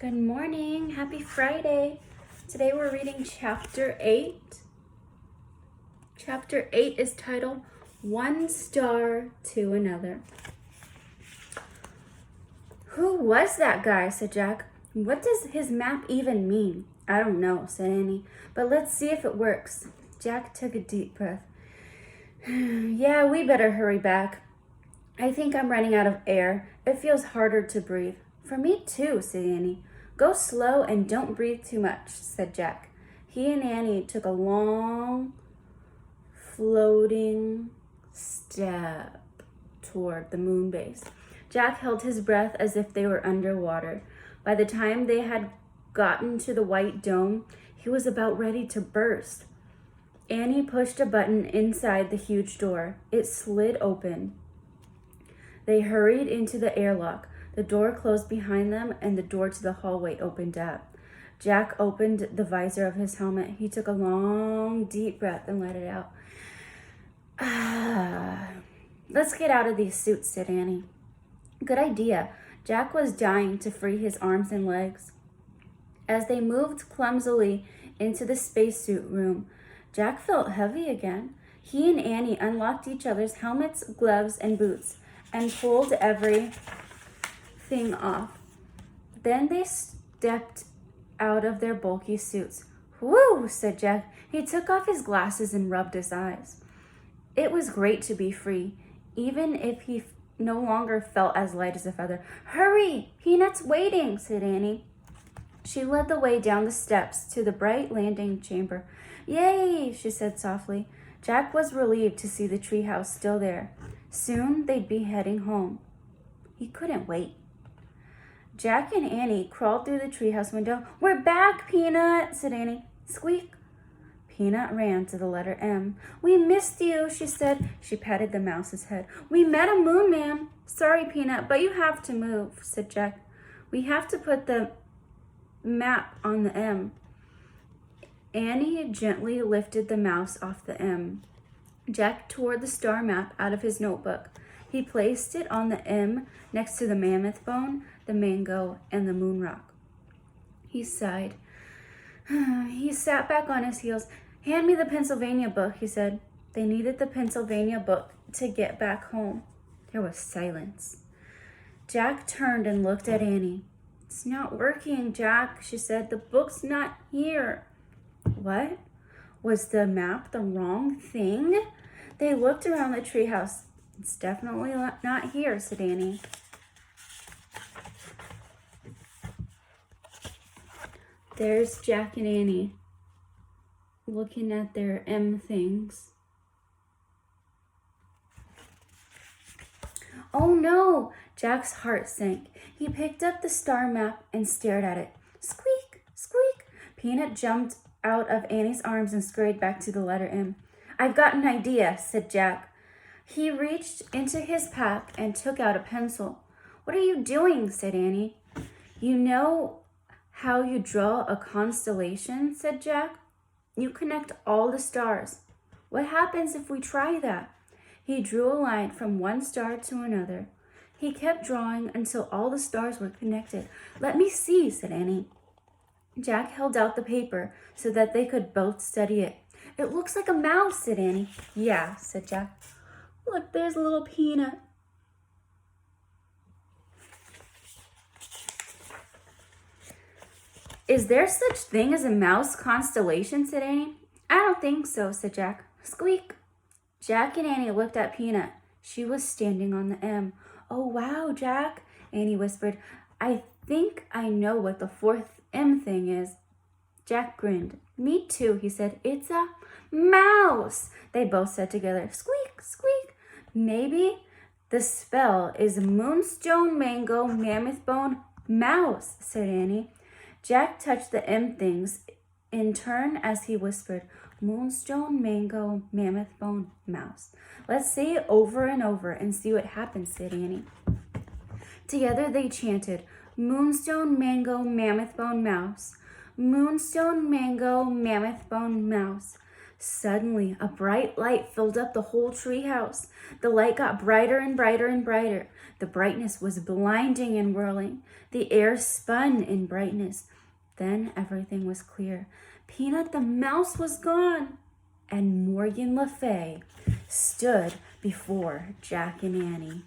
Good morning. Happy Friday. Today we're reading chapter 8. Chapter 8 is titled One Star to Another. Who was that guy? Said Jack. What does his map even mean? I don't know, said Annie, but let's see if it works. Jack took a deep breath. Yeah, we better hurry back. I think I'm running out of air. It feels harder to breathe. For me too, said Annie. Go slow and don't breathe too much, said Jack. He and Annie took a long, floating step toward the moon base. Jack held his breath as if they were underwater. By the time they had gotten to the white dome, he was about ready to burst. Annie pushed a button inside the huge door. It slid open. They hurried into the airlock. The door closed behind them and the door to the hallway opened up. Jack opened the visor of his helmet. He took a long, deep breath and let it out. Let's get out of these suits, said Annie. Good idea. Jack was dying to free his arms and legs. As they moved clumsily into the spacesuit room, Jack felt heavy again. He and Annie unlocked each other's helmets, gloves, and boots and pulled everything off. Then they stepped out of their bulky suits. Whoo, said Jack. He took off his glasses and rubbed his eyes. It was great to be free, even if he no longer felt as light as a feather. Hurry, Peanut's waiting, said Annie. She led the way down the steps to the bright landing chamber. Yay, she said softly. Jack was relieved to see the treehouse still there. Soon they'd be heading home. He couldn't wait. Jack and Annie crawled through the treehouse window. We're back, Peanut, said Annie. Squeak. Peanut ran to the letter M. We missed you, she said. She patted the mouse's head. We met a moon man. Sorry, Peanut, but you have to move, said Jack. We have to put the map on the M. Annie gently lifted the mouse off the M. Jack tore the star map out of his notebook. He placed it on the M next to the mammoth bone, the mango, and the moon rock. He sighed. He sat back on his heels. Hand me the Pennsylvania book, he said. They needed the Pennsylvania book to get back home. There was silence. Jack turned and looked at Annie. It's not working, Jack, she said. The book's not here. What? Was the map the wrong thing? They looked around the treehouse. It's definitely not here, said Annie. There's Jack and Annie looking at their M things. Oh no! Jack's heart sank. He picked up the star map and stared at it. Squeak! Squeak! Peanut jumped out of Annie's arms and scurried back to the letter M. I've got an idea, said Jack. He reached into his pack and took out a pencil. What are you doing? Said Annie. You know how you draw a constellation? Said Jack. You connect all the stars. What happens if we try that? He drew a line from one star to another. He kept drawing until all the stars were connected. Let me see, said Annie. Jack held out the paper so that they could both study it. It looks like a mouse, said Annie. Yeah, said Jack. Look, there's a little Peanut. Is there such thing as a mouse constellation, said Annie. I don't think so, said Jack. Squeak. Jack and Annie looked at Peanut. She was standing on the M. Oh, wow, Jack, Annie whispered. I think I know what the fourth M thing is. Jack grinned. Me too, he said. It's a mouse, they both said together. Squeak, squeak. Maybe the spell is moonstone, mango, mammoth bone, mouse, said Annie. Jack touched the M things in turn as he whispered, moonstone, mango, mammoth bone, mouse. Let's say it over and over and see what happens, said Annie. Together they chanted, moonstone, mango, mammoth bone, mouse. Moonstone, mango, mammoth bone, mouse. Suddenly, a bright light filled up the whole treehouse. The light got brighter and brighter and brighter. The brightness was blinding and whirling. The air spun in brightness. Then everything was clear. Peanut the mouse was gone, and Morgan Le Fay stood before Jack and Annie.